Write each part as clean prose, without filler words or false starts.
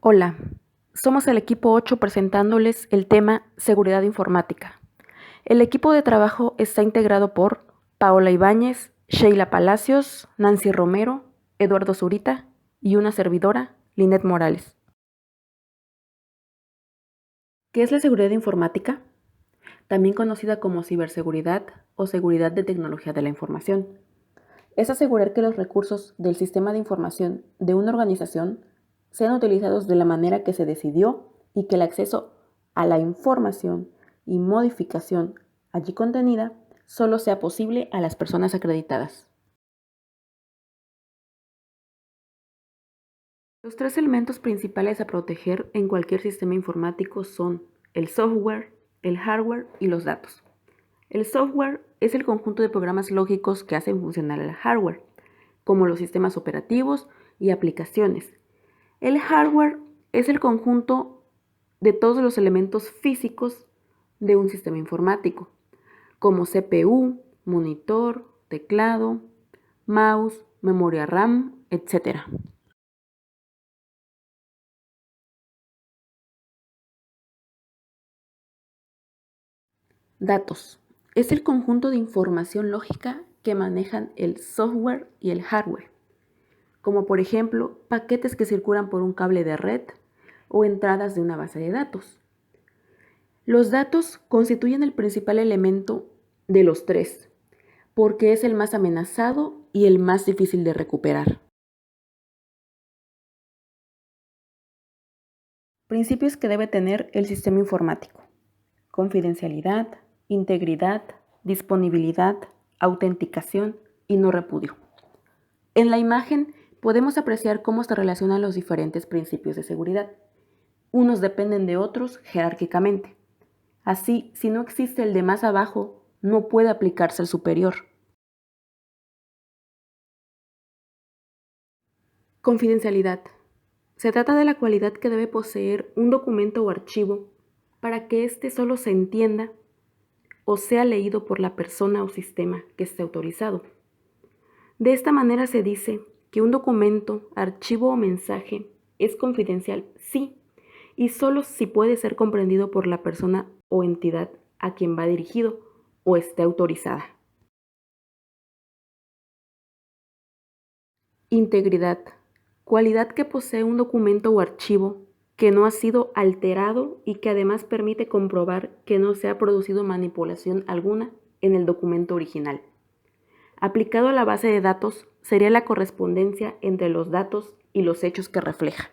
Hola, somos el equipo 8 presentándoles el tema Seguridad Informática. El equipo de trabajo está integrado por Paola Ibáñez, Sheila Palacios, Nancy Romero, Eduardo Zurita y una servidora, Linet Morales. ¿Qué es la seguridad informática? También conocida como ciberseguridad o seguridad de tecnología de la información. Es asegurar que los recursos del sistema de información de una organización sean utilizados de la manera que se decidió y que el acceso a la información y modificación allí contenida solo sea posible a las personas acreditadas. Los tres elementos principales a proteger en cualquier sistema informático son el software, el hardware y los datos. El software es el conjunto de programas lógicos que hacen funcionar el hardware, como los sistemas operativos y aplicaciones. El hardware es el conjunto de todos los elementos físicos de un sistema informático, como CPU, monitor, teclado, mouse, memoria RAM, etc. Datos. Es el conjunto de información lógica que manejan el software y el hardware, como por ejemplo paquetes que circulan por un cable de red o entradas de una base de datos. Los datos constituyen el principal elemento de los tres, porque es el más amenazado y el más difícil de recuperar. Principios que debe tener el sistema informático: confidencialidad, integridad, disponibilidad, autenticación y no repudio. En la imagen podemos apreciar cómo se relacionan los diferentes principios de seguridad. Unos dependen de otros jerárquicamente. Así, si no existe el de más abajo, no puede aplicarse el superior. Confidencialidad. Se trata de la cualidad que debe poseer un documento o archivo para que éste solo se entienda o sea leído por la persona o sistema que esté autorizado. De esta manera se dice que un documento, archivo o mensaje es confidencial, sí, y solo si puede ser comprendido por la persona o entidad a quien va dirigido o esté autorizada. Integridad. Cualidad que posee un documento o archivo que no ha sido alterado y que además permite comprobar que no se ha producido manipulación alguna en el documento original. Aplicado a la base de datos, sería la correspondencia entre los datos y los hechos que refleja.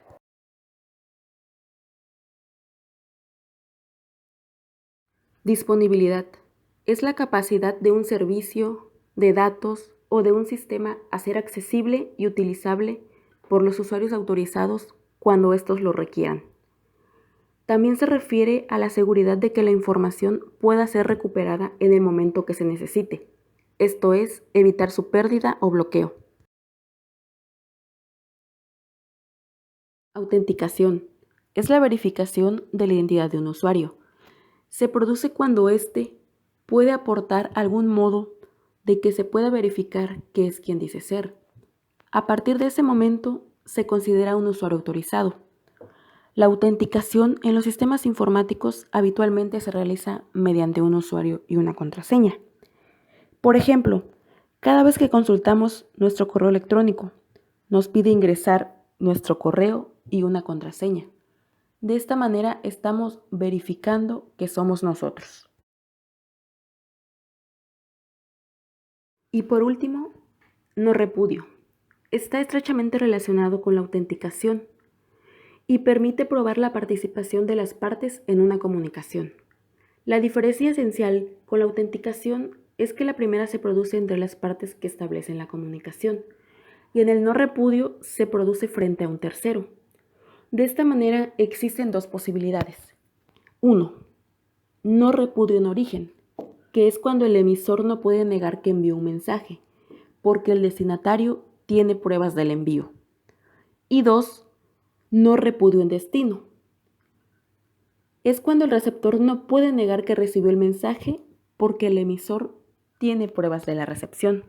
Disponibilidad. Es la capacidad de un servicio, de datos o de un sistema a ser accesible y utilizable por los usuarios autorizados cuando estos lo requieran. También se refiere a la seguridad de que la información pueda ser recuperada en el momento que se necesite, esto es, evitar su pérdida o bloqueo. Autenticación. Es la verificación de la identidad de un usuario. Se produce cuando éste puede aportar algún modo de que se pueda verificar que es quien dice ser. A partir de ese momento se considera un usuario autorizado. La autenticación en los sistemas informáticos habitualmente se realiza mediante un usuario y una contraseña. Por ejemplo, cada vez que consultamos nuestro correo electrónico, nos pide ingresar nuestro correo y una contraseña. De esta manera estamos verificando que somos nosotros. Y por último, no repudio. Está estrechamente relacionado con la autenticación y permite probar la participación de las partes en una comunicación. La diferencia esencial con la autenticación es que la primera se produce entre las partes que establecen la comunicación y en el no repudio se produce frente a un tercero. De esta manera existen dos posibilidades. 1. No repudio en origen, que es cuando el emisor no puede negar que envió un mensaje, porque el destinatario tiene pruebas del envío. Y 2. No repudio en destino. Es cuando el receptor no puede negar que recibió el mensaje porque el emisor tiene pruebas de la recepción.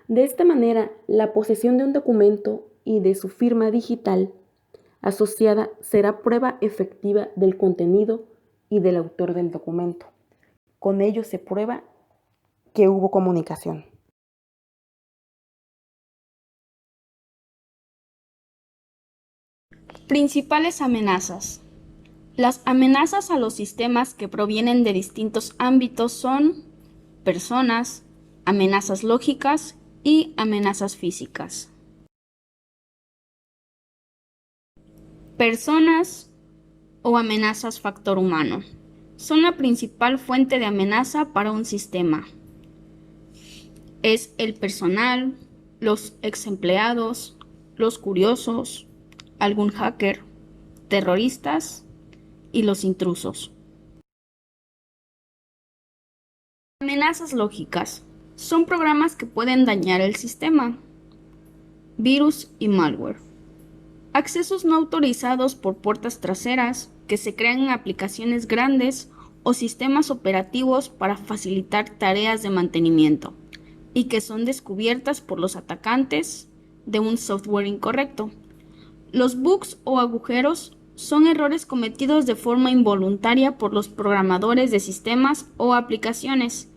De esta manera, la posesión de un documento y de su firma digital asociada será prueba efectiva del contenido y del autor del documento. Con ello se prueba que hubo comunicación. Principales amenazas. Las amenazas a los sistemas que provienen de distintos ámbitos son personas, amenazas lógicas y amenazas físicas. Personas o amenazas factor humano son la principal fuente de amenaza para un sistema. Es el personal, los ex empleados, los curiosos, algún hacker, terroristas y los intrusos. Amenazas lógicas son programas que pueden dañar el sistema. Virus y malware. Accesos no autorizados por puertas traseras que se crean en aplicaciones grandes o sistemas operativos para facilitar tareas de mantenimiento y que son descubiertas por los atacantes de un software incorrecto. Los bugs o agujeros son errores cometidos de forma involuntaria por los programadores de sistemas o aplicaciones.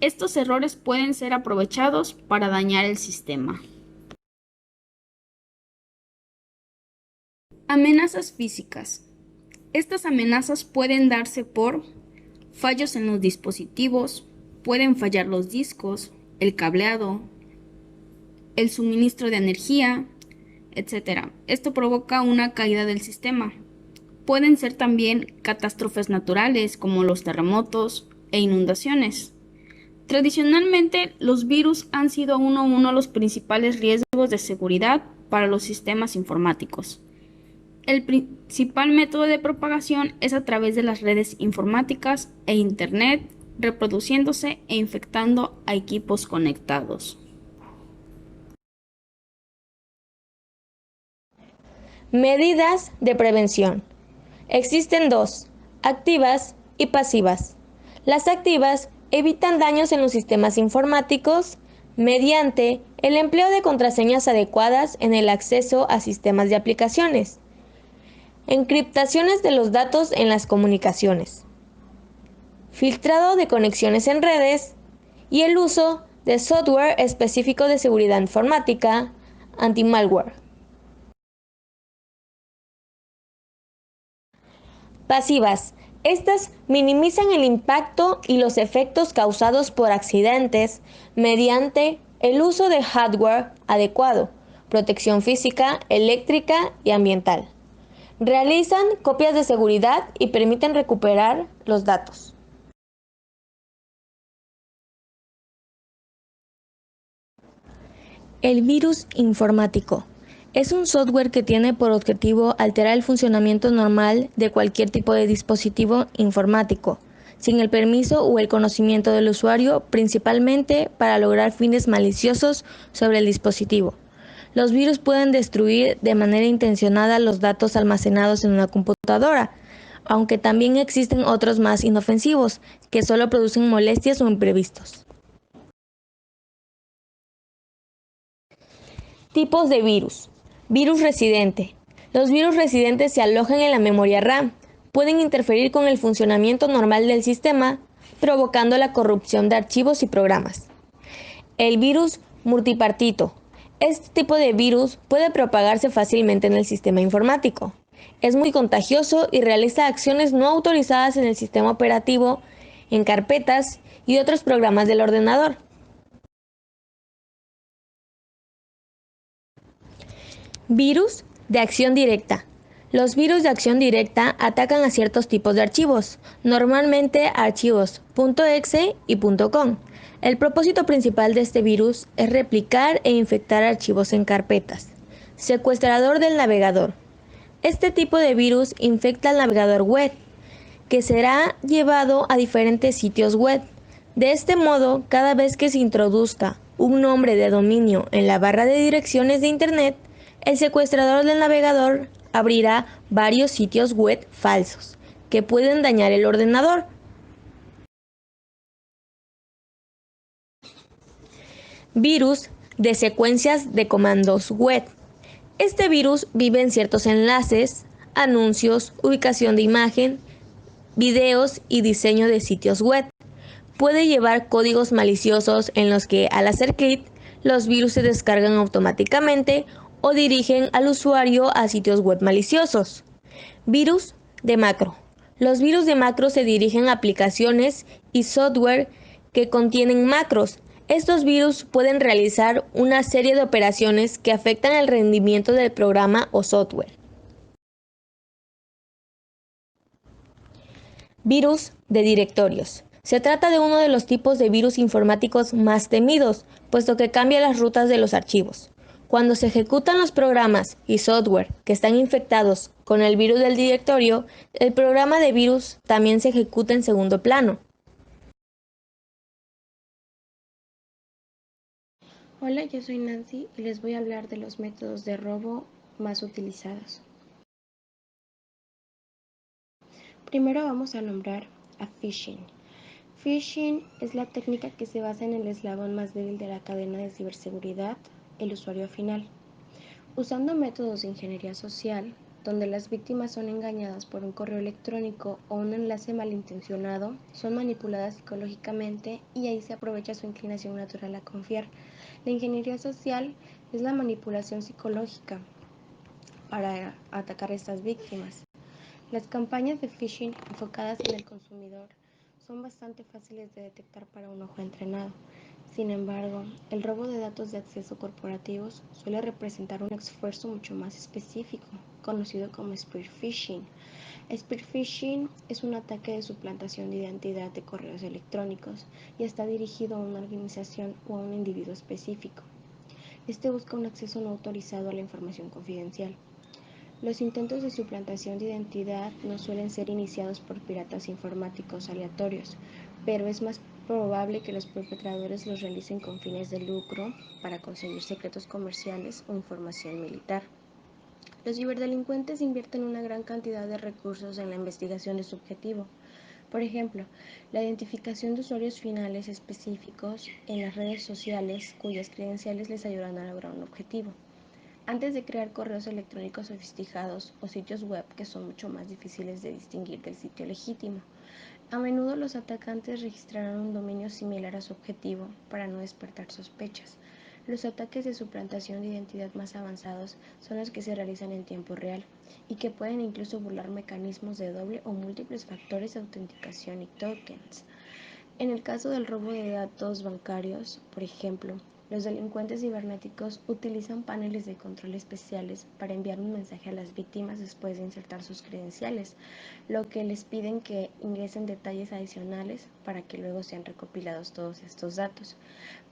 Estos errores pueden ser aprovechados para dañar el sistema. Amenazas físicas. Estas amenazas pueden darse por fallos en los dispositivos, pueden fallar los discos, el cableado, el suministro de energía, etc. Esto provoca una caída del sistema. Pueden ser también catástrofes naturales como los terremotos e inundaciones. Tradicionalmente, los virus han sido uno de los principales riesgos de seguridad para los sistemas informáticos. El principal método de propagación es a través de las redes informáticas e Internet, reproduciéndose e infectando a equipos conectados. Medidas de prevención. Existen dos, activas y pasivas. Las activas evitan daños en los sistemas informáticos mediante el empleo de contraseñas adecuadas en el acceso a sistemas de aplicaciones, encriptaciones de los datos en las comunicaciones, filtrado de conexiones en redes y el uso de software específico de seguridad informática, anti-malware. Pasivas. Estas minimizan el impacto y los efectos causados por accidentes mediante el uso de hardware adecuado, protección física, eléctrica y ambiental. Realizan copias de seguridad y permiten recuperar los datos. El virus informático. Es un software que tiene por objetivo alterar el funcionamiento normal de cualquier tipo de dispositivo informático, sin el permiso o el conocimiento del usuario, principalmente para lograr fines maliciosos sobre el dispositivo. Los virus pueden destruir de manera intencionada los datos almacenados en una computadora, aunque también existen otros más inofensivos, que solo producen molestias o imprevistos. Tipos de virus. Virus residente. Los virus residentes se alojan en la memoria RAM, pueden interferir con el funcionamiento normal del sistema, provocando la corrupción de archivos y programas. El virus multipartito. Este tipo de virus puede propagarse fácilmente en el sistema informático. Es muy contagioso y realiza acciones no autorizadas en el sistema operativo, en carpetas y otros programas del ordenador. Virus de acción directa. Los virus de acción directa atacan a ciertos tipos de archivos, normalmente archivos .exe y .com. El propósito principal de este virus es replicar e infectar archivos en carpetas. Secuestrador del navegador. Este tipo de virus infecta al navegador web, que será llevado a diferentes sitios web. De este modo, cada vez que se introduzca un nombre de dominio en la barra de direcciones de Internet, el secuestrador del navegador abrirá varios sitios web falsos que pueden dañar el ordenador. Virus de secuencias de comandos web. Este virus vive en ciertos enlaces, anuncios, ubicación de imagen, videos y diseño de sitios web. Puede llevar códigos maliciosos en los que al hacer clic los virus se descargan automáticamente o dirigen al usuario a sitios web maliciosos. Virus de macro. Los virus de macro se dirigen a aplicaciones y software que contienen macros. Estos virus pueden realizar una serie de operaciones que afectan el rendimiento del programa o software. Virus de directorios. Se trata de uno de los tipos de virus informáticos más temidos, puesto que cambia las rutas de los archivos. Cuando se ejecutan los programas y software que están infectados con el virus del directorio, el programa de virus también se ejecuta en segundo plano. Hola, yo soy Nancy y les voy a hablar de los métodos de robo más utilizados. Primero vamos a nombrar a phishing. Phishing es la técnica que se basa en el eslabón más débil de la cadena de ciberseguridad, el usuario final. Usando métodos de ingeniería social, donde las víctimas son engañadas por un correo electrónico o un enlace malintencionado, son manipuladas psicológicamente y ahí se aprovecha su inclinación natural a confiar. La ingeniería social es la manipulación psicológica para atacar a estas víctimas. Las campañas de phishing enfocadas en el consumidor son bastante fáciles de detectar para un ojo entrenado. Sin embargo, el robo de datos de acceso corporativos suele representar un esfuerzo mucho más específico, conocido como spear phishing. Spear phishing es un ataque de suplantación de identidad de correos electrónicos y está dirigido a una organización o a un individuo específico. Este busca un acceso no autorizado a la información confidencial. Los intentos de suplantación de identidad no suelen ser iniciados por piratas informáticos aleatorios, pero es más probable que los perpetradores los realicen con fines de lucro para conseguir secretos comerciales o información militar. Los ciberdelincuentes invierten una gran cantidad de recursos en la investigación de su objetivo. Por ejemplo, la identificación de usuarios finales específicos en las redes sociales cuyas credenciales les ayudarán a lograr un objetivo. Antes de crear correos electrónicos sofisticados o sitios web que son mucho más difíciles de distinguir del sitio legítimo, a menudo los atacantes registrarán un dominio similar a su objetivo para no despertar sospechas. Los ataques de suplantación de identidad más avanzados son los que se realizan en tiempo real y que pueden incluso burlar mecanismos de doble o múltiples factores de autenticación y tokens. En el caso del robo de datos bancarios, por ejemplo, los delincuentes cibernéticos utilizan paneles de control especiales para enviar un mensaje a las víctimas después de insertar sus credenciales, lo que les piden que ingresen detalles adicionales para que luego sean recopilados todos estos datos.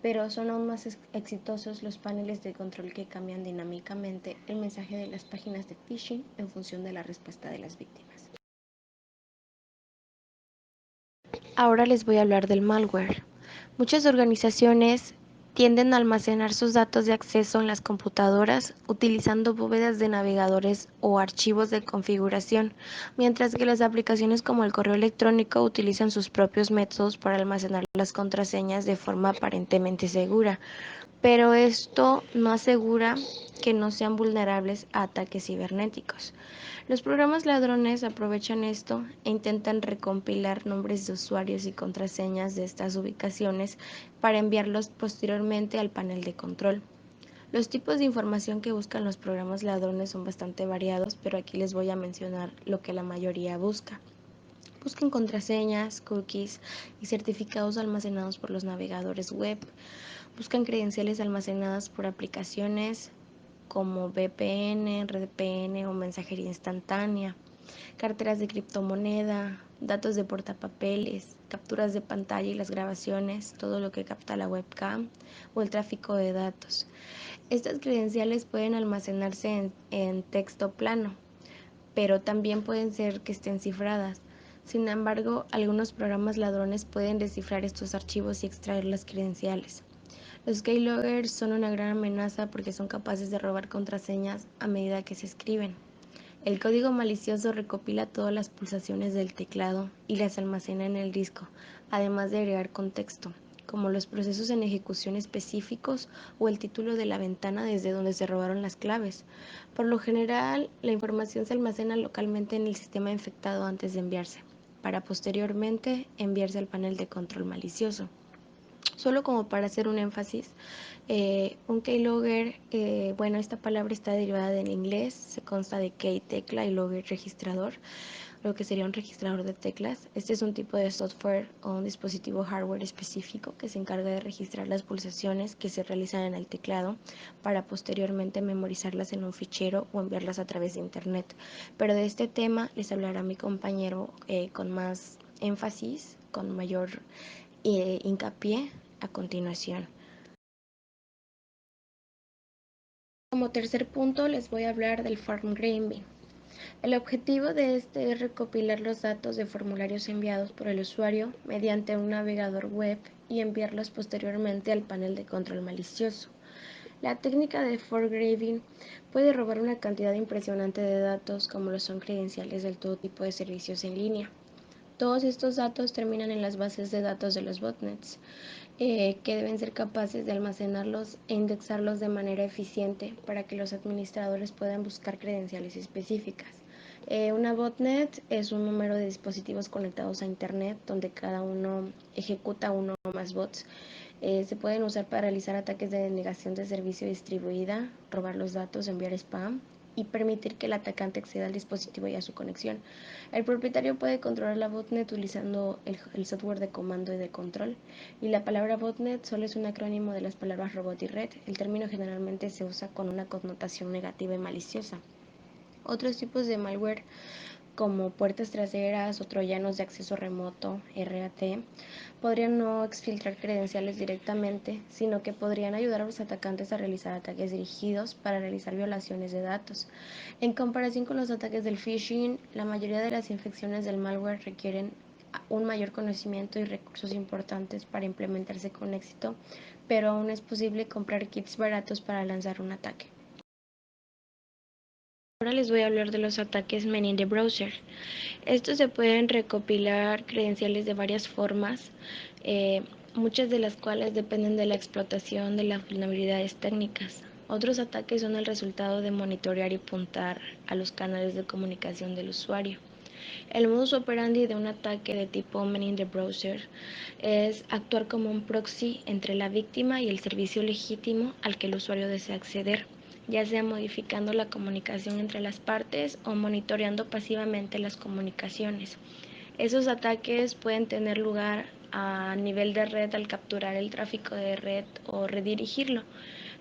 Pero son aún más exitosos los paneles de control que cambian dinámicamente el mensaje de las páginas de phishing en función de la respuesta de las víctimas. Ahora les voy a hablar del malware. Muchas organizaciones tienden a almacenar sus datos de acceso en las computadoras utilizando bóvedas de navegadores o archivos de configuración, mientras que las aplicaciones como el correo electrónico utilizan sus propios métodos para almacenar las contraseñas de forma aparentemente segura. Pero esto no asegura que no sean vulnerables a ataques cibernéticos. Los programas ladrones aprovechan esto e intentan recompilar nombres de usuarios y contraseñas de estas ubicaciones para enviarlos posteriormente al panel de control. Los tipos de información que buscan los programas ladrones son bastante variados, pero aquí les voy a mencionar lo que la mayoría busca. Buscan contraseñas, cookies y certificados almacenados por los navegadores web. Buscan credenciales almacenadas por aplicaciones como VPN, RDPN o mensajería instantánea, carteras de criptomoneda, datos de portapapeles, capturas de pantalla y las grabaciones, todo lo que capta la webcam o el tráfico de datos. Estas credenciales pueden almacenarse en texto plano, pero también pueden ser que estén cifradas. Sin embargo, algunos programas ladrones pueden descifrar estos archivos y extraer las credenciales. Los keyloggers son una gran amenaza porque son capaces de robar contraseñas a medida que se escriben. El código malicioso recopila todas las pulsaciones del teclado y las almacena en el disco, además de agregar contexto, como los procesos en ejecución específicos o el título de la ventana desde donde se robaron las claves. Por lo general, la información se almacena localmente en el sistema infectado antes de enviarse, para posteriormente enviarse al panel de control malicioso. Solo como para hacer un énfasis, un keylogger, bueno, esta palabra está derivada del inglés, se consta de key tecla y logger registrador, lo que sería un registrador de teclas. Este es un tipo de software o un dispositivo hardware específico que se encarga de registrar las pulsaciones que se realizan en el teclado para posteriormente memorizarlas en un fichero o enviarlas a través de internet. Pero de este tema les hablará mi compañero con más énfasis, con mayor hincapié a continuación. Como tercer punto les voy a hablar del form graving. El objetivo de este es recopilar los datos de formularios enviados por el usuario mediante un navegador web y enviarlos posteriormente al panel de control malicioso. La técnica de foregraving puede robar una cantidad impresionante de datos como lo son credenciales de todo tipo de servicios en línea. Todos estos datos terminan en las bases de datos de los botnets, que deben ser capaces de almacenarlos e indexarlos de manera eficiente para que los administradores puedan buscar credenciales específicas. Una botnet es un número de dispositivos conectados a Internet donde cada uno ejecuta uno o más bots. Se pueden usar para realizar ataques de denegación de servicio distribuida, robar los datos, enviar spam y permitir que el atacante acceda al dispositivo y a su conexión. El propietario puede controlar la botnet utilizando el software de comando y de control. Y la palabra botnet solo es un acrónimo de las palabras robot y red. El término generalmente se usa con una connotación negativa y maliciosa. Otros tipos de malware como puertas traseras o troyanos de acceso remoto, RAT, podrían no exfiltrar credenciales directamente, sino que podrían ayudar a los atacantes a realizar ataques dirigidos para realizar violaciones de datos. En comparación con los ataques del phishing, la mayoría de las infecciones del malware requieren un mayor conocimiento y recursos importantes para implementarse con éxito, pero aún es posible comprar kits baratos para lanzar un ataque. Ahora les voy a hablar de los ataques Man in the Browser. Estos se pueden recopilar credenciales de varias formas, muchas de las cuales dependen de la explotación de las vulnerabilidades técnicas. Otros ataques son el resultado de monitorear y apuntar a los canales de comunicación del usuario. El modus operandi de un ataque de tipo Man in the Browser es actuar como un proxy entre la víctima y el servicio legítimo al que el usuario desea acceder, ya sea modificando la comunicación entre las partes o monitoreando pasivamente las comunicaciones. Esos ataques pueden tener lugar a nivel de red al capturar el tráfico de red o redirigirlo.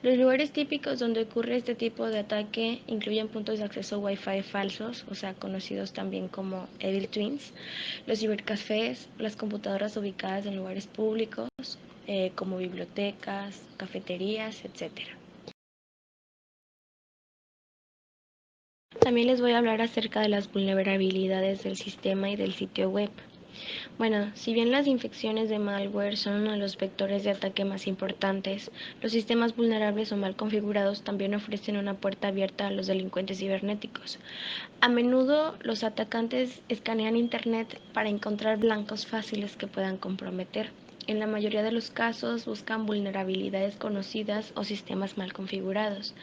Los lugares típicos donde ocurre este tipo de ataque incluyen puntos de acceso Wi-Fi falsos, o sea, conocidos también como Evil Twins, los cibercafés, las computadoras ubicadas en lugares públicos, como bibliotecas, cafeterías, etc. También les voy a hablar acerca de las vulnerabilidades del sistema y del sitio web. Bueno, si bien las infecciones de malware son uno de los vectores de ataque más importantes, los sistemas vulnerables o mal configurados también ofrecen una puerta abierta a los delincuentes cibernéticos. A menudo los atacantes escanean Internet para encontrar blancos fáciles que puedan comprometer. En la mayoría de los casos buscan vulnerabilidades conocidas o sistemas mal configurados.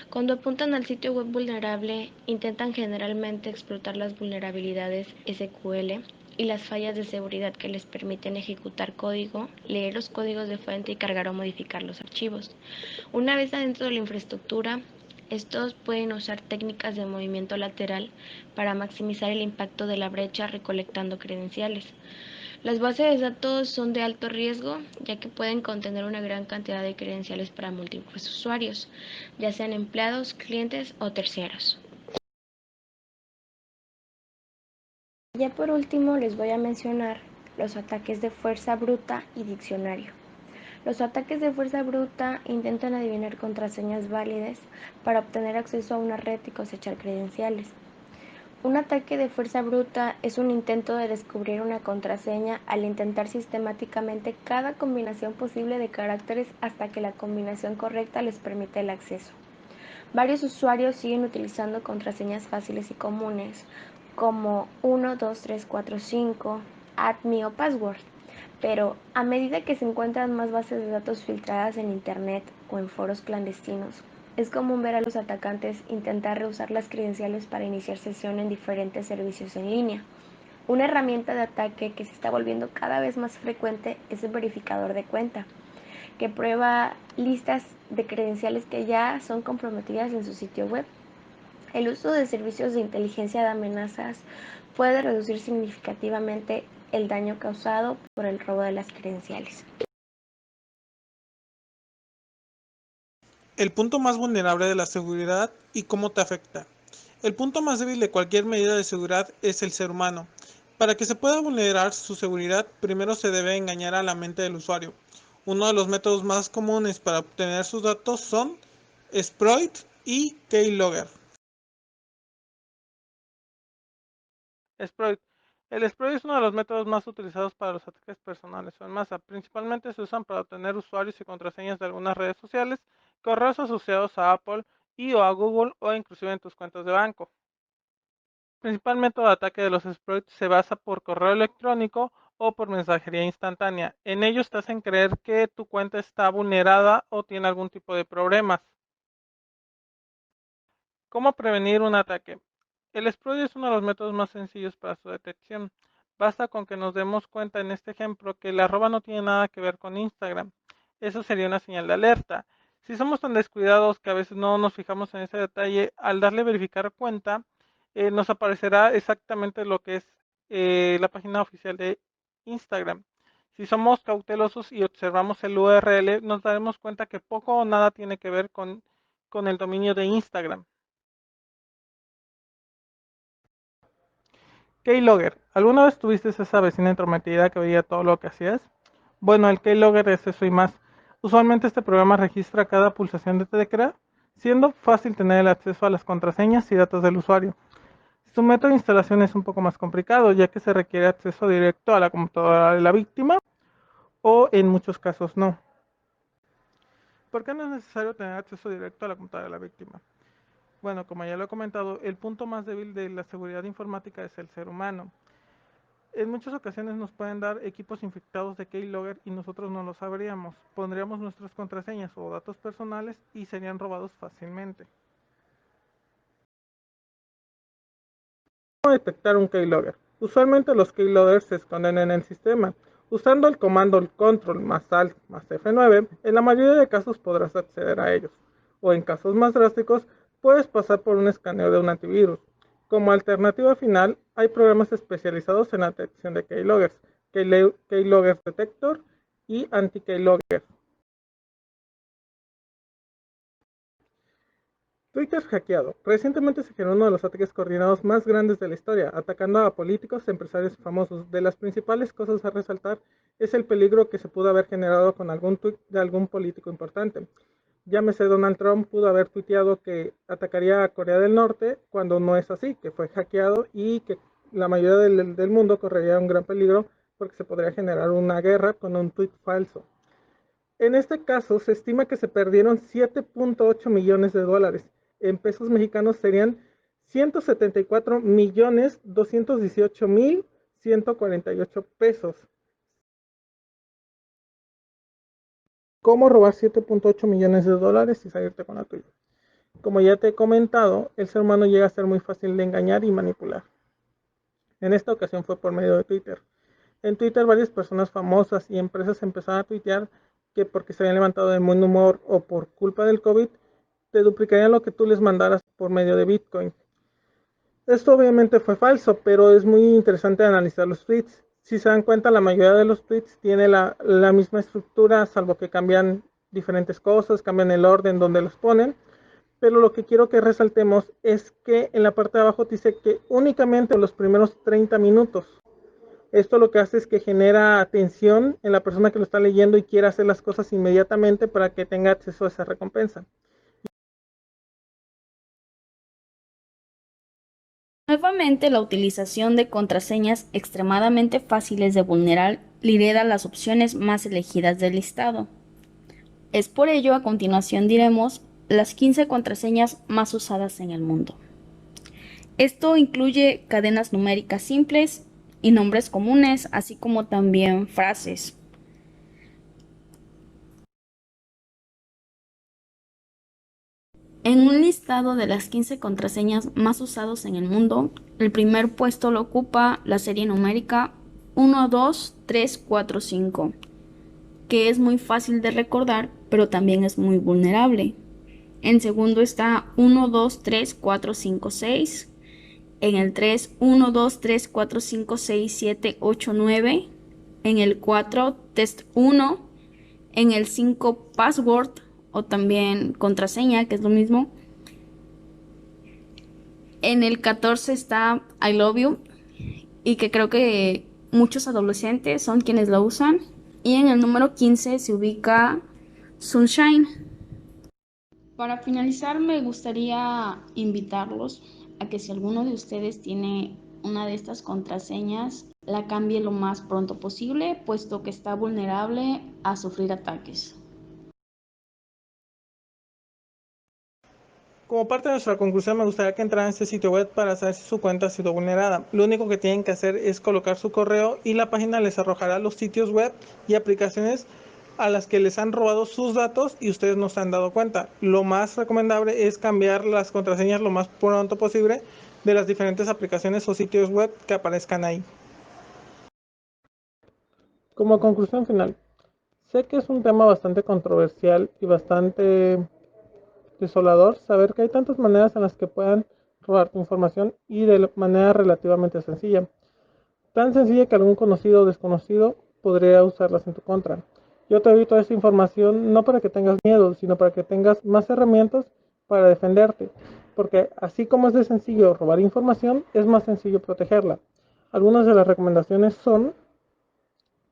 Cuando apuntan al sitio web vulnerable, intentan generalmente explotar las vulnerabilidades SQL y las fallas de seguridad que les permiten ejecutar código, leer los códigos de fuente y cargar o modificar los archivos. Una vez adentro de la infraestructura, estos pueden usar técnicas de movimiento lateral para maximizar el impacto de la brecha recolectando credenciales. Las bases de datos son de alto riesgo, ya que pueden contener una gran cantidad de credenciales para múltiples usuarios, ya sean empleados, clientes o terceros. Ya por último les voy a mencionar los ataques de fuerza bruta y diccionario. Los ataques de fuerza bruta intentan adivinar contraseñas válidas para obtener acceso a una red y cosechar credenciales. Un ataque de fuerza bruta es un intento de descubrir una contraseña al intentar sistemáticamente cada combinación posible de caracteres hasta que la combinación correcta les permita el acceso. Varios usuarios siguen utilizando contraseñas fáciles y comunes como 1, 2, 3, 4, 5, AdMe o Password, pero a medida que se encuentran más bases de datos filtradas en Internet o en foros clandestinos, es común ver a los atacantes intentar reusar las credenciales para iniciar sesión en diferentes servicios en línea. Una herramienta de ataque que se está volviendo cada vez más frecuente es el verificador de cuenta, que prueba listas de credenciales que ya son comprometidas en su sitio web. El uso de servicios de inteligencia de amenazas puede reducir significativamente el daño causado por el robo de las credenciales. El punto más vulnerable de la seguridad y cómo te afecta. El punto más débil de cualquier medida de seguridad es el ser humano. Para que se pueda vulnerar su seguridad, primero se debe engañar a la mente del usuario. Uno de los métodos más comunes para obtener sus datos son exploit y keylogger. Exploit. El exploit es uno de los métodos más utilizados para los ataques personales o en masa. Principalmente se usan para obtener usuarios y contraseñas de algunas redes sociales, correos asociados a Apple y o a Google o inclusive en tus cuentas de banco. El principal método de ataque de los exploits se basa por correo electrónico o por mensajería instantánea. En ellos te hacen creer que tu cuenta está vulnerada o tiene algún tipo de problemas. ¿Cómo prevenir un ataque? El exploit es uno de los métodos más sencillos para su detección. Basta con que nos demos cuenta en este ejemplo que el arroba no tiene nada que ver con Instagram. Eso sería una señal de alerta. Si somos tan descuidados que a veces no nos fijamos en ese detalle, al darle verificar cuenta, nos aparecerá exactamente lo que es la página oficial de Instagram. Si somos cautelosos y observamos el URL, nos daremos cuenta que poco o nada tiene que ver con el dominio de Instagram. Keylogger. ¿Alguna vez tuviste esa vecina entrometida que veía todo lo que hacías? Bueno, el keylogger es eso y más. Usualmente este programa registra cada pulsación de tecla, siendo fácil tener el acceso a las contraseñas y datos del usuario. Su método de instalación es un poco más complicado, ya que se requiere acceso directo a la computadora de la víctima, o en muchos casos no. ¿Por qué no es necesario tener acceso directo a la computadora de la víctima? Bueno, como ya lo he comentado, el punto más débil de la seguridad informática es el ser humano. En muchas ocasiones nos pueden dar equipos infectados de keylogger y nosotros no lo sabríamos. Pondríamos nuestras contraseñas o datos personales y serían robados fácilmente. ¿Cómo detectar un keylogger? Usualmente los keyloggers se esconden en el sistema. Usando el comando control más alt más F9, en la mayoría de casos podrás acceder a ellos. O en casos más drásticos, puedes pasar por un escaneo de un antivirus. Como alternativa final, hay programas especializados en la detección de keyloggers, Keylogger Detector y Anti-Keylogger. Twitter hackeado. Recientemente se generó uno de los ataques coordinados más grandes de la historia, atacando a políticos y empresarios famosos. De las principales cosas a resaltar es el peligro que se pudo haber generado con algún tuit de algún político importante. Llámese Donald Trump pudo haber tuiteado que atacaría a Corea del Norte cuando no es así, que fue hackeado y que la mayoría del mundo correría un gran peligro porque se podría generar una guerra con un tuit falso. En este caso, se estima que se perdieron 7.8 millones de dólares. En pesos mexicanos serían 174.218.148 pesos. ¿Cómo robar 7.8 millones de dólares y salirte con la tuya? Como ya te he comentado, el ser humano llega a ser muy fácil de engañar y manipular. En esta ocasión fue por medio de Twitter. En Twitter varias personas famosas y empresas empezaron a tuitear que porque se habían levantado de buen humor o por culpa del COVID, te duplicarían lo que tú les mandaras por medio de Bitcoin. Esto obviamente fue falso, pero es muy interesante analizar los tweets. Si se dan cuenta, la mayoría de los tweets tiene la misma estructura, salvo que cambian diferentes cosas, cambian el orden donde los ponen. Pero lo que quiero que resaltemos es que en la parte de abajo dice que únicamente los primeros 30 minutos. Esto lo que hace es que genera atención en la persona que lo está leyendo y quiere hacer las cosas inmediatamente para que tenga acceso a esa recompensa. Nuevamente, la utilización de contraseñas extremadamente fáciles de vulnerar lidera las opciones más elegidas del listado. Es por ello, a continuación diremos las 15 contraseñas más usadas en el mundo. Esto incluye cadenas numéricas simples, y nombres comunes, así como también frases. En un listado de las 15 contraseñas más usados en el mundo, el primer puesto lo ocupa la serie numérica 12345, que es muy fácil de recordar, pero también es muy vulnerable. En segundo está 123456. En el 3, 1, 2, 3, 4, 5, 6, 7, 8, 9. En el 4, test 1. En el 5, password o también contraseña, que es lo mismo. En el 14 está I love you, y que creo que muchos adolescentes son quienes lo usan. Y en el número 15 se ubica Sunshine. Para finalizar, me gustaría invitarlos a que si alguno de ustedes tiene una de estas contraseñas, la cambie lo más pronto posible, puesto que está vulnerable a sufrir ataques. Como parte de nuestra conclusión, me gustaría que entraran a este sitio web para saber si su cuenta ha sido vulnerada. Lo único que tienen que hacer es colocar su correo y la página les arrojará los sitios web y aplicaciones a las que les han robado sus datos y ustedes no se han dado cuenta. Lo más recomendable es cambiar las contraseñas lo más pronto posible de las diferentes aplicaciones o sitios web que aparezcan ahí. Como conclusión final, sé que es un tema bastante controversial y bastante desolador saber que hay tantas maneras en las que puedan robar tu información y de manera relativamente sencilla. Tan sencilla que algún conocido o desconocido podría usarlas en tu contra. Yo te doy toda esta información no para que tengas miedo, sino para que tengas más herramientas para defenderte. Porque así como es de sencillo robar información, es más sencillo protegerla. Algunas de las recomendaciones son: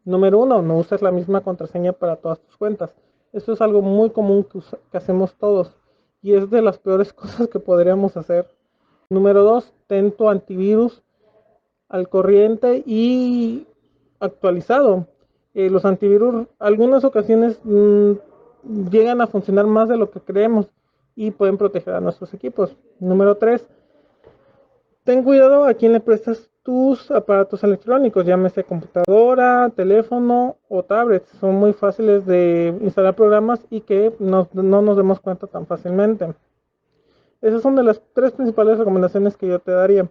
número 1, no uses la misma contraseña para todas tus cuentas. Esto es algo muy común que hacemos todos y es de las peores cosas que podríamos hacer. Número 2, ten tu antivirus al corriente y actualizado. Los antivirus algunas ocasiones llegan a funcionar más de lo que creemos y pueden proteger a nuestros equipos. Número 3, ten cuidado a quién le prestas tus aparatos electrónicos, llámese computadora, teléfono o tablet. Son muy fáciles de instalar programas y que no nos demos cuenta tan fácilmente. Esas son de las 3 principales recomendaciones que yo te daría.